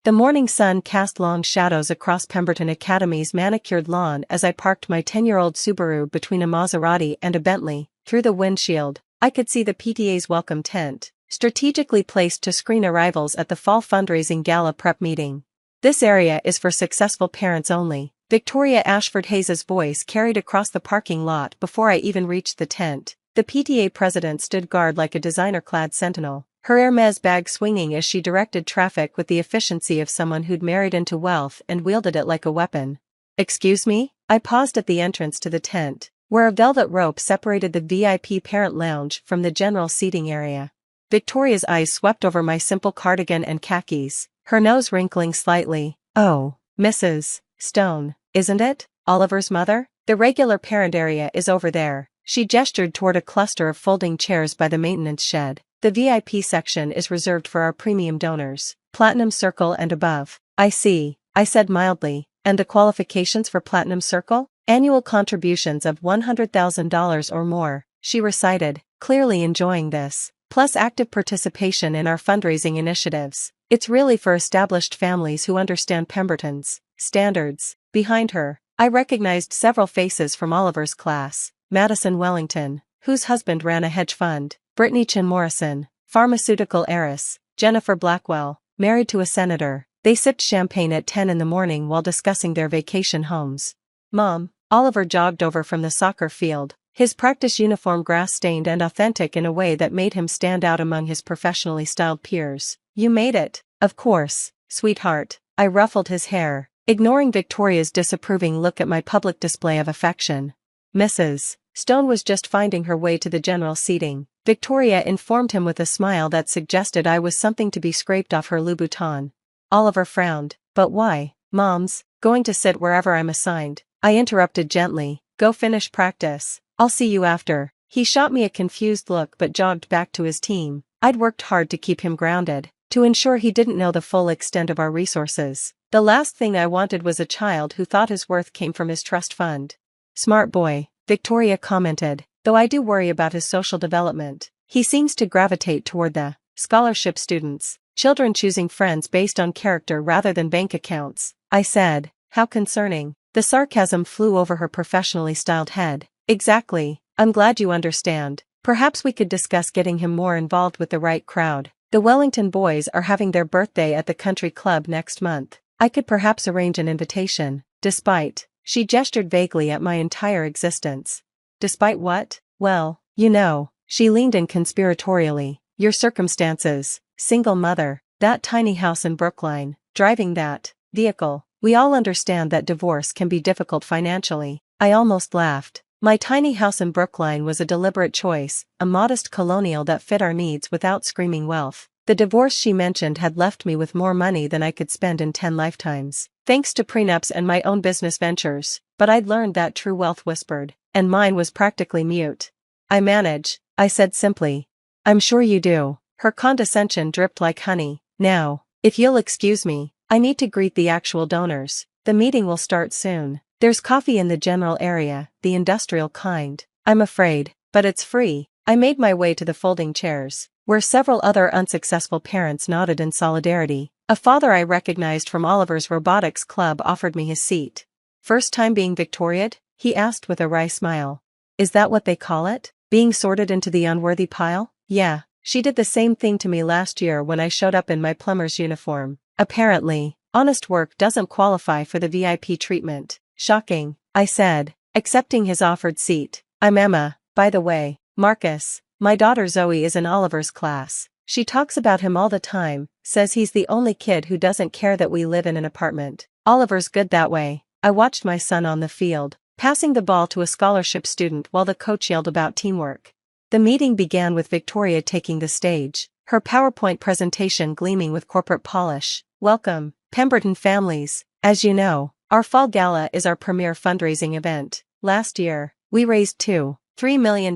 The morning sun cast long shadows across Pemberton Academy's manicured lawn as I parked my 10-year-old Subaru between a Maserati and a Bentley. Through the windshield, I could see the PTA's welcome tent, strategically placed to screen arrivals at the fall fundraising gala prep meeting. "This area is for successful parents only," Victoria Ashford Hayes's voice carried across the parking lot before I even reached the tent. The PTA president stood guard like a designer-clad sentinel, her Hermes bag swinging as she directed traffic with the efficiency of someone who'd married into wealth and wielded it like a weapon. "Excuse me?" I paused at the entrance to the tent, where a velvet rope separated the VIP parent lounge from the general seating area. Victoria's eyes swept over my simple cardigan and khakis, her nose wrinkling slightly. "Oh, Mrs. Stone, isn't it? Oliver's mother? The regular parent area is over there." She gestured toward a cluster of folding chairs by the maintenance shed. "The VIP section is reserved for our premium donors, Platinum Circle and above." "I see," I said mildly. "And the qualifications for Platinum Circle?" "Annual contributions of $100,000 or more," she recited, clearly enjoying this, "plus active participation in our fundraising initiatives. It's really for established families who understand Pemberton's standards." Behind her, I recognized several faces from Oliver's class. Madison Wellington, whose husband ran a hedge fund, Brittany Chin Morrison, pharmaceutical heiress, Jennifer Blackwell, married to a senator. They sipped champagne at 10 in the morning while discussing their vacation homes. "Mom," Oliver jogged over from the soccer field, his practice uniform grass-stained and authentic in a way that made him stand out among his professionally styled peers. "You made it." "Of course, sweetheart." I ruffled his hair, ignoring Victoria's disapproving look at my public display of affection. Mrs. Stone was just finding her way to the general seating, Victoria informed him with a smile that suggested I was something to be scraped off her Louboutin. Oliver frowned. "But why?" "Mom's going to sit wherever I'm assigned," I interrupted gently. "Go finish practice. I'll see you after." He shot me a confused look but jogged back to his team. I'd worked hard to keep him grounded, to ensure he didn't know the full extent of our resources. The last thing I wanted was a child who thought his worth came from his trust fund. "Smart boy," Victoria commented, "though I do worry about his social development. He seems to gravitate toward the scholarship students, children choosing friends based on character rather than bank accounts." I said. "How concerning." The sarcasm flew over her professionally styled head. "Exactly. I'm glad you understand. Perhaps we could discuss getting him more involved with the right crowd. The Wellington boys are having their birthday at the country club next month. I could perhaps arrange an invitation." "Despite," she gestured vaguely at my entire existence. "Despite what?" "Well, you know," she leaned in conspiratorially, "your circumstances, single mother, that tiny house in Brookline, driving that vehicle. We all understand that divorce can be difficult financially." I almost laughed. My tiny house in Brookline was a deliberate choice, a modest colonial that fit our needs without screaming wealth. The divorce she mentioned had left me with more money than I could spend in 10 lifetimes, thanks to prenups and my own business ventures, but I'd learned that true wealth whispered, and mine was practically mute. "I manage," I said simply. "I'm sure you do." Her condescension dripped like honey. "Now, if you'll excuse me, I need to greet the actual donors. The meeting will start soon. There's coffee in the general area, the industrial kind, I'm afraid, but it's free." I made my way to the folding chairs, where several other unsuccessful parents nodded in solidarity. A father I recognized from Oliver's robotics club offered me his seat. "First time being Victoria'd?" he asked with a wry smile. "Is that what they call it? Being sorted into the unworthy pile?" "Yeah, she did the same thing to me last year when I showed up in my plumber's uniform. Apparently, honest work doesn't qualify for the VIP treatment." "Shocking," I said, accepting his offered seat. "I'm Emma, by the way. Marcus, my daughter Zoe is in Oliver's class. She talks about him all the time, says he's the only kid who doesn't care that we live in an apartment. Oliver's good that way." I watched my son on the field, passing the ball to a scholarship student while the coach yelled about teamwork. The meeting began with Victoria taking the stage, her PowerPoint presentation gleaming with corporate polish. "Welcome, Pemberton families. As you know, our fall gala is our premier fundraising event. Last year, we raised $2.3 million.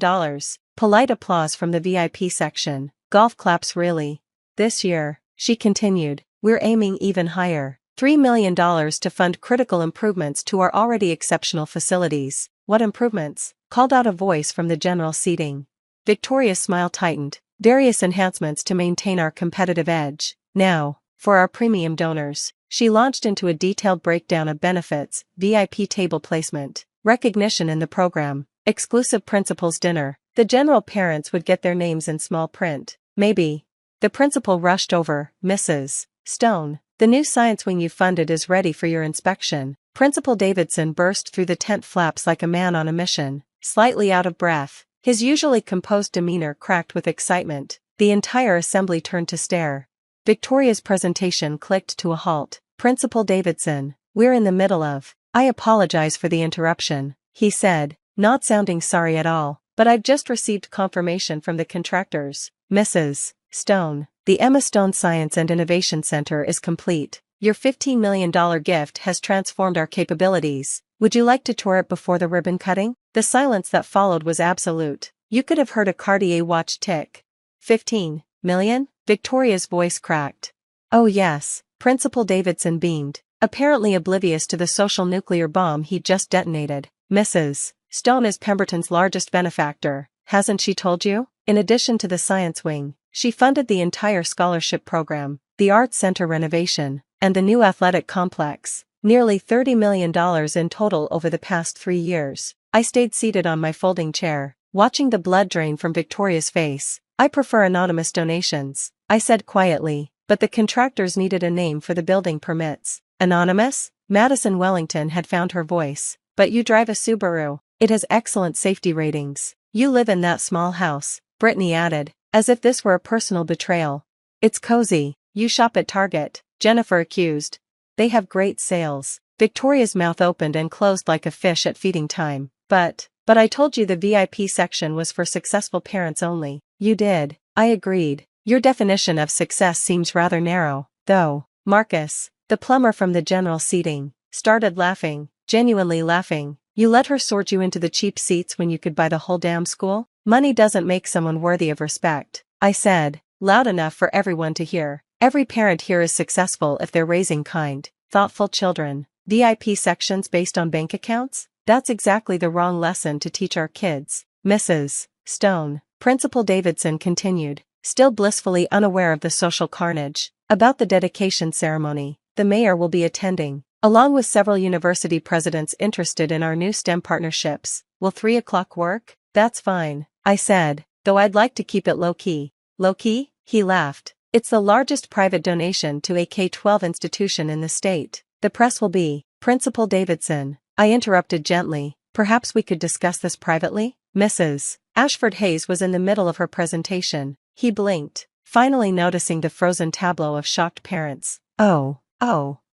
Polite applause from the VIP section. Golf claps really. This year, she continued, we're aiming even higher. $3 million to fund critical improvements to our already exceptional facilities." "What improvements?" called out a voice from the general seating. Victoria's smile tightened. "Various enhancements to maintain our competitive edge." Now, For our premium donors, she launched into a detailed breakdown of benefits, VIP table placement, recognition in the program, exclusive principal's dinner. The general parents would get their names in small print. Maybe. The principal rushed over. Mrs. Stone, the new science wing you funded is ready for your inspection. Principal Davidson burst through the tent flaps like a man on a mission, slightly out of breath. His usually composed demeanor cracked with excitement. The entire assembly turned to stare. Victoria's presentation clicked to a halt. Principal Davidson, we're in the middle of. I apologize for the interruption, he said, not sounding sorry at all, but I've just received confirmation from the contractors. Mrs. Stone, the Emma Stone Science and Innovation Center is complete. Your $15 million gift has transformed our capabilities. Would you like to tour it before the ribbon cutting? The silence that followed was absolute. You could have heard a Cartier watch tick. 15 million? Victoria's voice cracked. Oh yes, Principal Davidson beamed, apparently oblivious to the social nuclear bomb he'd just detonated. Mrs. Stone is Pemberton's largest benefactor, hasn't she told you? In addition to the science wing, she funded the entire scholarship program, the arts center renovation, and the new athletic complex. Nearly $30 million in total over the past 3 years. I stayed seated on my folding chair, watching the blood drain from Victoria's face. I prefer anonymous donations, I said quietly, but the contractors needed a name for the building permits. Anonymous? Madison Wellington had found her voice. But you drive a Subaru. It has excellent safety ratings. You live in that small house, Brittany added, as if this were a personal betrayal. It's cozy. You shop at Target, Jennifer accused. They have great sales. Victoria's mouth opened and closed like a fish at feeding time. But I told you the VIP section was for successful parents only. You did. I agreed. Your definition of success seems rather narrow, though. Marcus, the plumber from the general seating, started laughing, genuinely laughing. You let her sort you into the cheap seats when you could buy the whole damn school? Money doesn't make someone worthy of respect, I said, loud enough for everyone to hear. Every parent here is successful if they're raising kind, thoughtful children. VIP sections based on bank accounts? That's exactly the wrong lesson to teach our kids. Mrs. Stone, Principal Davidson continued, still blissfully unaware of the social carnage. About the dedication ceremony, the mayor will be attending, along with several university presidents interested in our new STEM partnerships. Will 3 o'clock work? That's fine, I said, though I'd like to keep it low-key. Low-key? He laughed. It's the largest private donation to a K-12 institution in the state. The press will be. Principal Davidson, I interrupted gently, perhaps we could discuss this privately? Mrs. Ashford Hayes was in the middle of her presentation. He blinked, finally noticing the frozen tableau of shocked parents. Oh,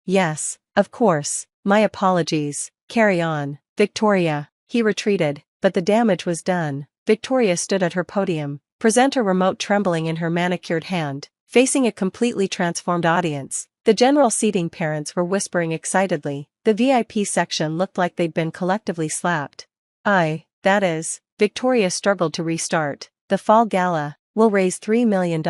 yes, of course, my apologies, carry on. Victoria, he retreated, but the damage was done. Victoria stood at her podium, presenter remote trembling in her manicured hand, facing a completely transformed audience. The general seating parents were whispering excitedly. The VIP section looked like they'd been collectively slapped. That is, Victoria struggled to restart. The fall gala will raise $3 million,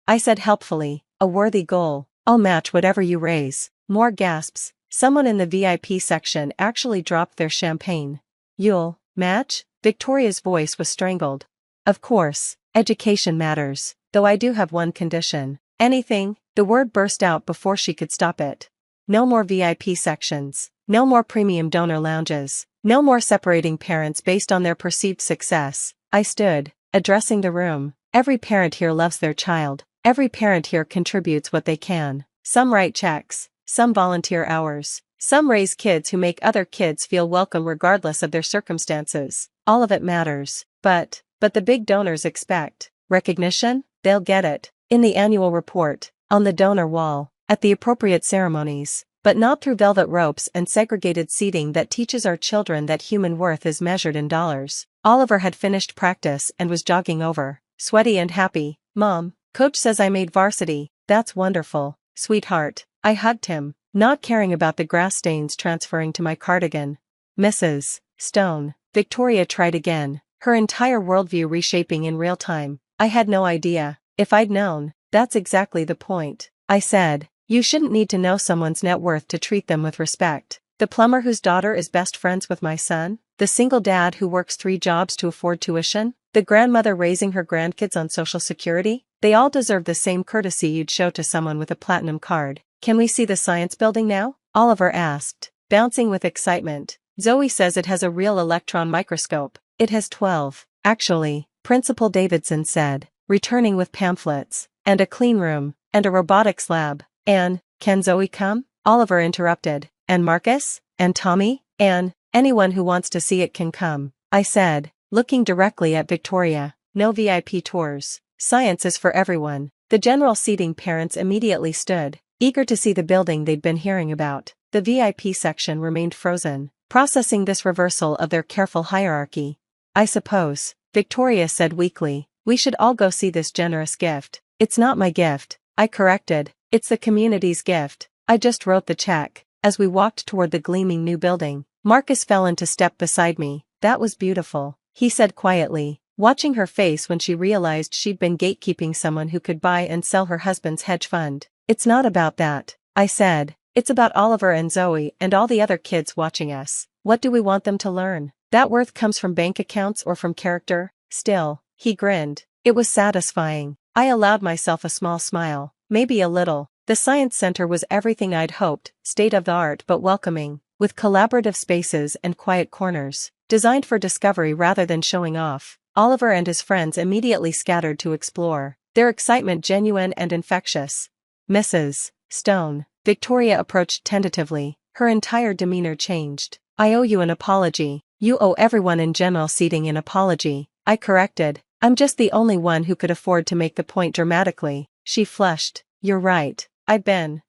I said helpfully, a worthy goal. I'll match whatever you raise. More gasps. Someone in the VIP section actually dropped their champagne. You'll match? Victoria's voice was strangled. Of course, education matters, though I do have one condition. Anything? The word burst out before she could stop it. No more VIP sections. No more premium donor lounges. No more separating parents based on their perceived success. I stood, addressing the room. Every parent here loves their child. Every parent here contributes what they can. Some write checks. Some volunteer hours. Some raise kids who make other kids feel welcome regardless of their circumstances. All of it matters. But the big donors expect recognition. They'll get it. In the annual report, on the donor wall, at the appropriate ceremonies, but not through velvet ropes and segregated seating that teaches our children that human worth is measured in dollars. Oliver had finished practice and was jogging over, sweaty and happy. Mom, Coach says I made varsity. That's wonderful, sweetheart. I hugged him, not caring about the grass stains transferring to my cardigan. Mrs. Stone, Victoria tried again, her entire worldview reshaping in real time. I had no idea. If I'd known, that's exactly the point. I said, you shouldn't need to know someone's net worth to treat them with respect. The plumber whose daughter is best friends with my son? The single dad who works 3 jobs to afford tuition? The grandmother raising her grandkids on Social Security? They all deserve the same courtesy you'd show to someone with a platinum card. Can we see the science building now? Oliver asked, bouncing with excitement. Zoe says it has a real electron microscope. It has 12. Actually, Principal Davidson said, returning with pamphlets, and a clean room, and a robotics lab. Anne, can Zoe come? Oliver interrupted. And Marcus? And Tommy? Anne, anyone who wants to see it can come, I said, looking directly at Victoria. No VIP tours. Science is for everyone. The general seating parents immediately stood, eager to see the building they'd been hearing about. The VIP section remained frozen, processing this reversal of their careful hierarchy. I suppose, Victoria said weakly, we should all go see this generous gift. It's not my gift, I corrected. It's the community's gift. I just wrote the check. As we walked toward the gleaming new building, Marcus fell into step beside me. That was beautiful, he said quietly, watching her face when she realized she'd been gatekeeping someone who could buy and sell her husband's hedge fund. It's not about that, I said. It's about Oliver and Zoe and all the other kids watching us. What do we want them to learn? That worth comes from bank accounts or from character? Still, he grinned. It was satisfying. I allowed myself a small smile, maybe a little. The Science Center was everything I'd hoped, state-of-the-art but welcoming, with collaborative spaces and quiet corners, designed for discovery rather than showing off. Oliver and his friends immediately scattered to explore, their excitement genuine and infectious. Mrs. Stone, Victoria approached tentatively, her entire demeanor changed. I owe you an apology. You owe everyone in general seating an apology, I corrected. I'm just the only one who could afford to make the point dramatically. She flushed. You're right. I've been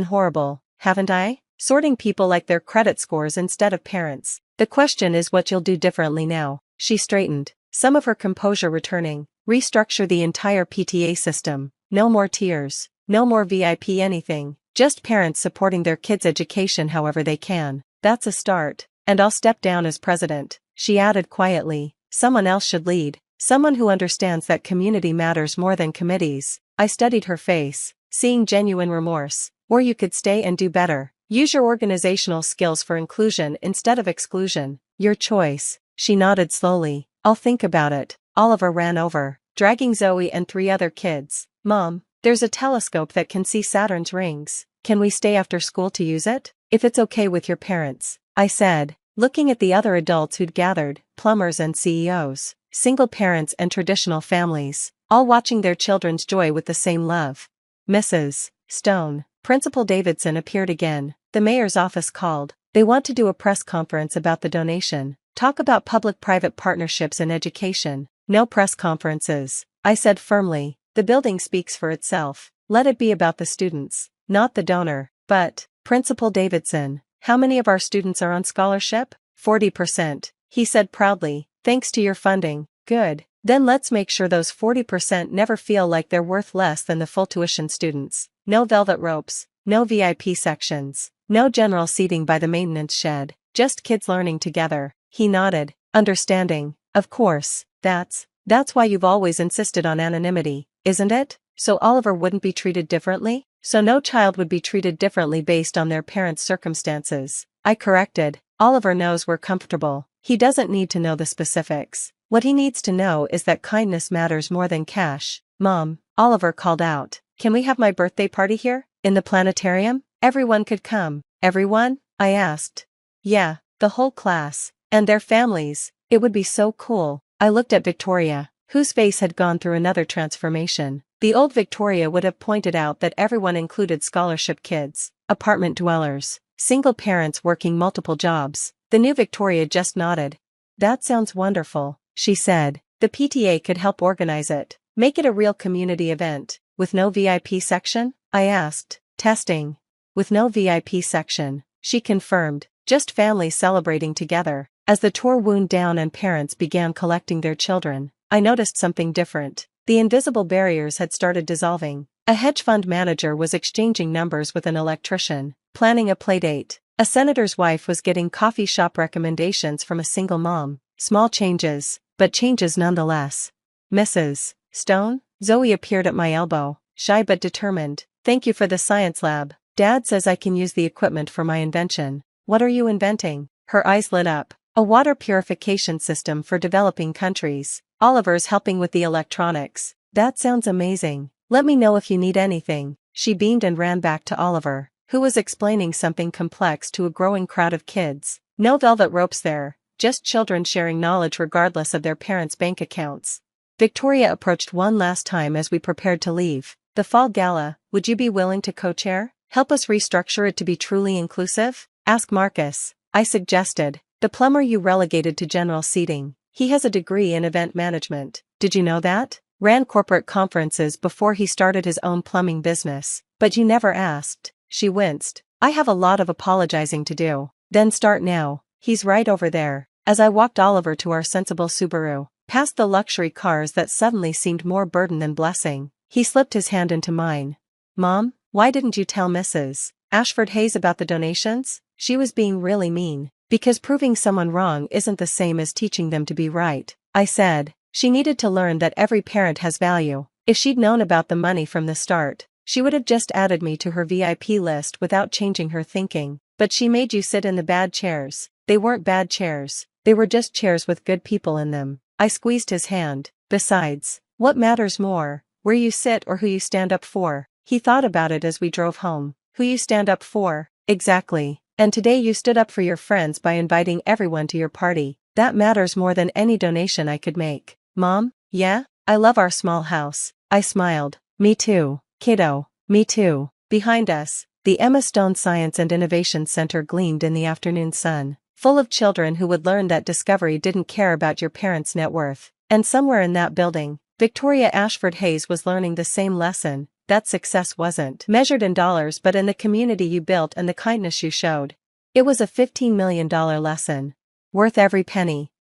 horrible, haven't I? Sorting people like their credit scores instead of parents. The question is what you'll do differently now. She straightened, some of her composure returning. Restructure the entire PTA system. No more tiers. No more VIP anything. Just parents supporting their kids' education however they can. That's a start. And I'll step down as president. She added quietly. Someone else should lead. Someone who understands that community matters more than committees. I studied her face, seeing genuine remorse. Or you could stay and do better. Use your organizational skills for inclusion instead of exclusion. Your choice. She nodded slowly. I'll think about it. Oliver ran over, dragging Zoe and 3 other kids. Mom, there's a telescope that can see Saturn's rings. Can we stay after school to use it? If it's okay with your parents, I said, looking at the other adults who'd gathered, plumbers and CEOs, single parents and traditional families, all watching their children's joy with the same love. Mrs. Stone, Principal Davidson appeared again. The mayor's office called. They want to do a press conference about the donation. Talk about public-private partnerships in education. No press conferences, I said firmly. The building speaks for itself. Let it be about the students, not the donor. But, Principal Davidson, how many of our students are on scholarship? 40%, he said proudly. Thanks to your funding. Good. Then let's make sure those 40% never feel like they're worth less than the full tuition students. No velvet ropes, no VIP sections, no general seating by the maintenance shed, just kids learning together. He nodded, understanding. Of course, that's why you've always insisted on anonymity, isn't it? So Oliver wouldn't be treated differently? So no child would be treated differently based on their parents' circumstances. I corrected. Oliver knows we're comfortable. He doesn't need to know the specifics. What he needs to know is that kindness matters more than cash. Mom, Oliver called out, can we have my birthday party here? In the planetarium? Everyone could come. Everyone? I asked. Yeah, the whole class. And their families. It would be so cool. I looked at Victoria, whose face had gone through another transformation. The old Victoria would have pointed out that everyone included scholarship kids, apartment dwellers, single parents working multiple jobs. The new Victoria just nodded. That sounds wonderful, she said. The PTA could help organize it. Make it a real community event. With no VIP section? I asked. Testing. With no VIP section, she confirmed. Just families celebrating together. As the tour wound down and parents began collecting their children, I noticed something different. The invisible barriers had started dissolving. A hedge fund manager was exchanging numbers with an electrician, planning a playdate. A senator's wife was getting coffee shop recommendations from a single mom. Small changes, but changes nonetheless. Mrs. Stone? Zoe appeared at my elbow, shy but determined. Thank you for the science lab. Dad says I can use the equipment for my invention. what are you inventing? Her eyes lit up. A water purification system for developing countries. Oliver's helping with the electronics. That sounds amazing. Let me know if you need anything. She beamed and ran back to Oliver, who was explaining something complex to a growing crowd of kids. No velvet ropes there, just children sharing knowledge regardless of their parents' bank accounts. Victoria approached one last time as we prepared to leave. The fall gala, would you be willing to co-chair? Help us restructure it to be truly inclusive? Ask Marcus, I suggested. The plumber you relegated to general seating. He has a degree in event management. Did you know that? Ran corporate conferences before he started his own plumbing business. But you never asked. She winced. I have a lot of apologizing to do. Then start now. He's right over there. As I walked Oliver to our sensible Subaru, past the luxury cars that suddenly seemed more burden than blessing, he slipped his hand into mine. Mom, why didn't you tell Mrs. Ashford Hayes about the donations? She was being really mean. Because proving someone wrong isn't the same as teaching them to be right, I said. She needed to learn that every parent has value. If she'd known about the money from the start, she would have just added me to her VIP list without changing her thinking. But she made you sit in the bad chairs. They weren't bad chairs. They were just chairs with good people in them. I squeezed his hand. Besides, what matters more, where you sit or who you stand up for? He thought about it as we drove home. Who you stand up for? Exactly. And today you stood up for your friends by inviting everyone to your party. That matters more than any donation I could make. Mom? Yeah? I love our small house. I smiled. Me too, kiddo. Me too. Behind us, the Emma Stone Science and Innovation Center gleamed in the afternoon sun, full of children who would learn that discovery didn't care about your parents' net worth. And somewhere in that building, Victoria Ashford Hayes was learning the same lesson. That success wasn't measured in dollars but in the community you built and the kindness you showed. It was a $15 million lesson. Worth every penny.